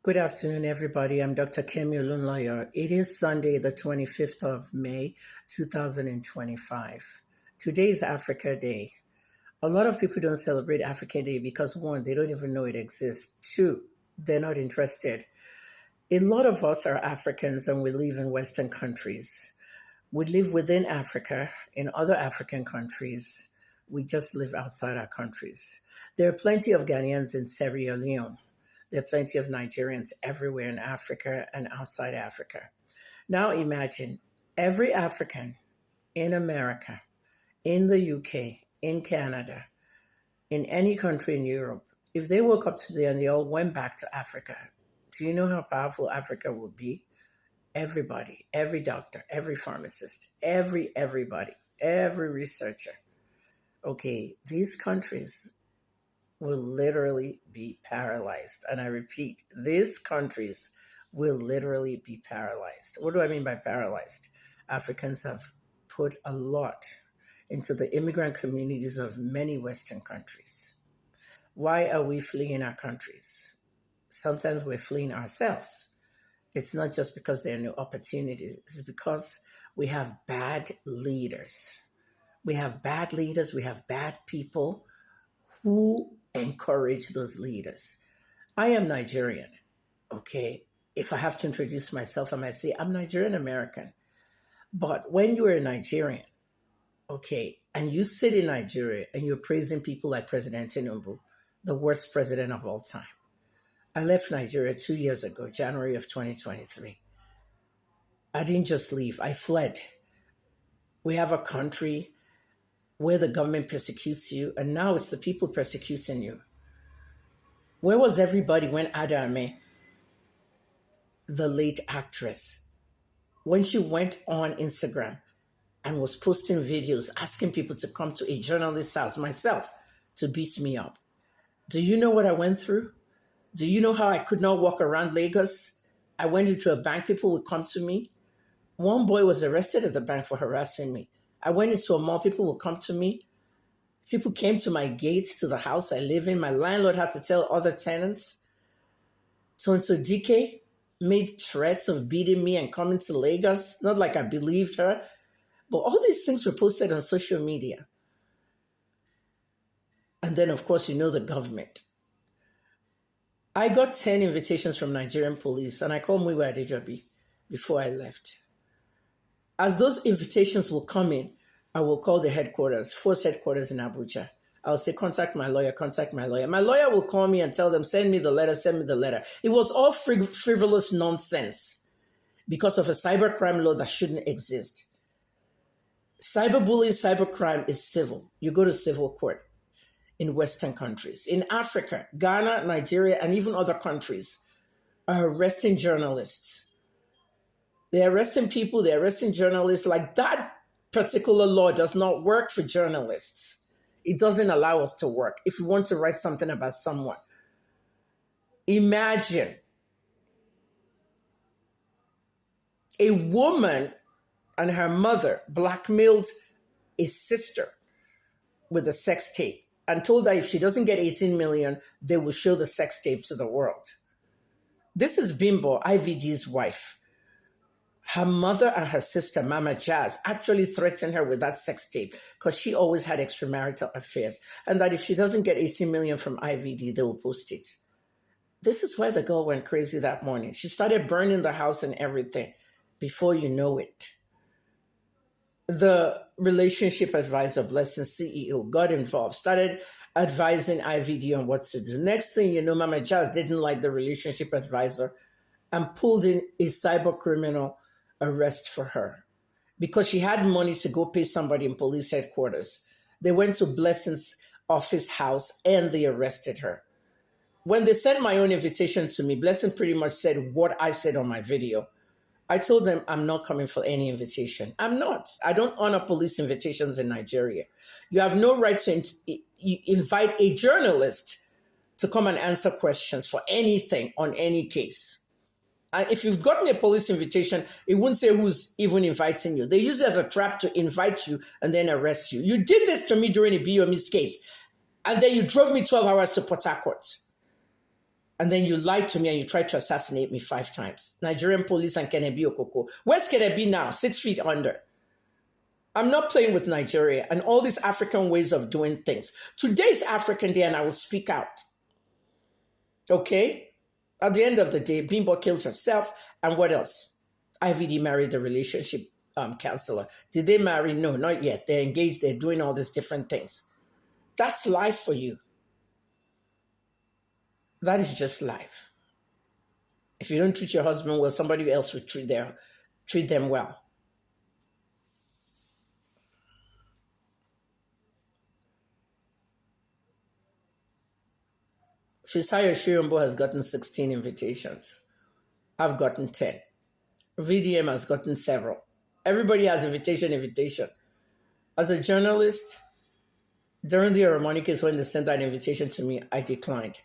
Good afternoon, everybody. I'm Dr. Kemi Olunloyo. It is Sunday, the 25th of May, 2025. Today is Africa Day. A lot of people don't celebrate Africa Day because, one, they don't even know it exists. Two, they're not interested. A lot of us are Africans and we live in Western countries. We live within Africa, in other African countries. We just live outside our countries. There are plenty of Ghanaians in Sierra Leone. There are plenty of Nigerians everywhere in Africa and outside Africa. Now imagine every African in America, in the UK, in Canada, in any country in Europe, if they woke up today and they all went back to Africa, do you know how powerful Africa would be? Everybody, every doctor, every pharmacist, everybody, every researcher. Okay, these countries will literally be paralyzed. And I repeat, these countries will literally be paralyzed. What do I mean by paralyzed? Africans have put a lot into the immigrant communities of many Western countries. Why are we fleeing our countries? Sometimes we're fleeing ourselves. It's not just because there are no opportunities, it's because we have bad leaders. We have bad leaders, we have bad people who encourage those leaders. I am Nigerian, okay? If I have to introduce myself, I might say I'm Nigerian American. But when you're a Nigerian, okay, and you sit in Nigeria and you're praising people like President Tinubu, the worst president of all time. I left Nigeria 2 years ago, January of 2023. I didn't just leave, I fled. We have a country where the government persecutes you, and now it's the people persecuting you. Where was everybody when Adame, the late actress, when she went on Instagram and was posting videos asking people to come to a journalist's house, myself, to beat me up? Do you know what I went through? Do you know how I could not walk around Lagos? I went into a bank, people would come to me. One boy was arrested at the bank for harassing me. I went into a mall, people would come to me. People came to my gates, to the house I live in. My landlord had to tell other tenants. Tonto Dike made threats of beating me and coming to Lagos. Not like I believed her. But all these things were posted on social media. And then, of course, you know the government. I got 10 invitations from Nigerian police, and I called Muiwa Adejobi before I left. As those invitations will come in, I will call the headquarters, force headquarters in Abuja. I'll say, contact my lawyer, contact my lawyer. My lawyer will call me and tell them, send me the letter, send me the letter. It was all frivolous nonsense because of a cybercrime law that shouldn't exist. Cyberbullying, cybercrime is civil. You go to civil court in Western countries. In Africa, Ghana, Nigeria, and even other countries are arresting journalists. They're arresting people, they're arresting journalists. Like, that particular law does not work for journalists. It doesn't allow us to work if we want to write something about someone. Imagine a woman and her mother blackmailed a sister with a sex tape and told her if she doesn't get 18 million, they will show the sex tape to the world. This is Bimbo, IVD's wife. Her mother and her sister, Mama Jazz, actually threatened her with that sex tape because she always had extramarital affairs, and that if she doesn't get 18 million from IVD, they will post it. This is why the girl went crazy that morning. She started burning the house and everything. Before you know it, the relationship advisor, Blessing CEO, got involved, started advising IVD on what to do. Next thing you know, Mama Jazz didn't like the relationship advisor and pulled in a cyber criminal arrest for her because she had money to go pay somebody in police headquarters. They went to Blessing's office house and they arrested her. When they sent my own invitation to me, Blessing pretty much said what I said on my video. I told them I'm not coming for any invitation. I'm not. I don't honor police invitations in Nigeria. You have no right to invite a journalist to come and answer questions for anything on any case. And if you've gotten a police invitation, it wouldn't say who's even inviting you. They use it as a trap to invite you and then arrest you. You did this to me during a BOMIS case, and then you drove me 12 hours to Port Harcourt. And then you lied to me and you tried to assassinate me 5 times. Nigerian police and Kennedy Okoko. Where's Kennedy now? 6 feet under. I'm not playing with Nigeria and all these African ways of doing things. Today's African Day and I will speak out. Okay? At the end of the day, Bimbo killed herself. And what else? IVD married the relationship counselor. Did they marry? No, not yet. They're engaged. They're doing all these different things. That's life for you. That is just life. If you don't treat your husband well, somebody else will treat them well. Fisayo Shirombo has gotten 16 invitations. I've gotten 10. VDM has gotten several. Everybody has invitation. As a journalist, during the Oromoni case, when they sent that invitation to me, I declined.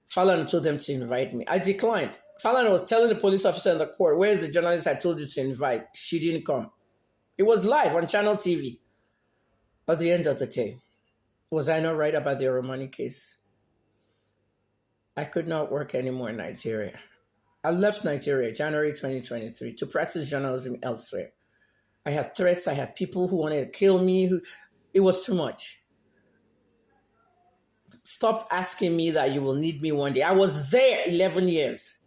Falana told them to invite me. I declined. Falana was telling the police officer in the court, where's the journalist I told you to invite? She didn't come. It was live on Channel TV. At the end of the day, was I not right about the Oromoni case? I could not work anymore in Nigeria. I left Nigeria January 2023 to practice journalism elsewhere. I had threats. I had people who wanted to kill me. It was too much. Stop asking me that you will need me one day. I was there 11 years.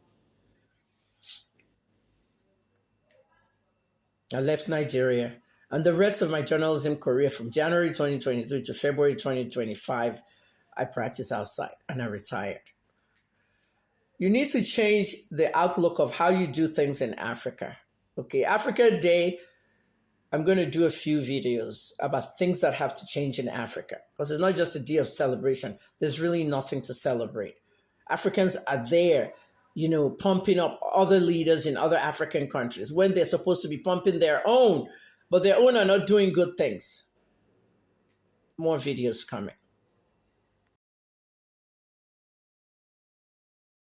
I left Nigeria. And the rest of my journalism career from January 2023 to February 2025, I practiced outside and I retired. You need to change the outlook of how you do things in Africa. Okay, Africa Day, I'm going to do a few videos about things that have to change in Africa. Because it's not just a day of celebration. There's really nothing to celebrate. Africans are there, pumping up other leaders in other African countries when they're supposed to be pumping their own. But their own are not doing good things. More videos coming.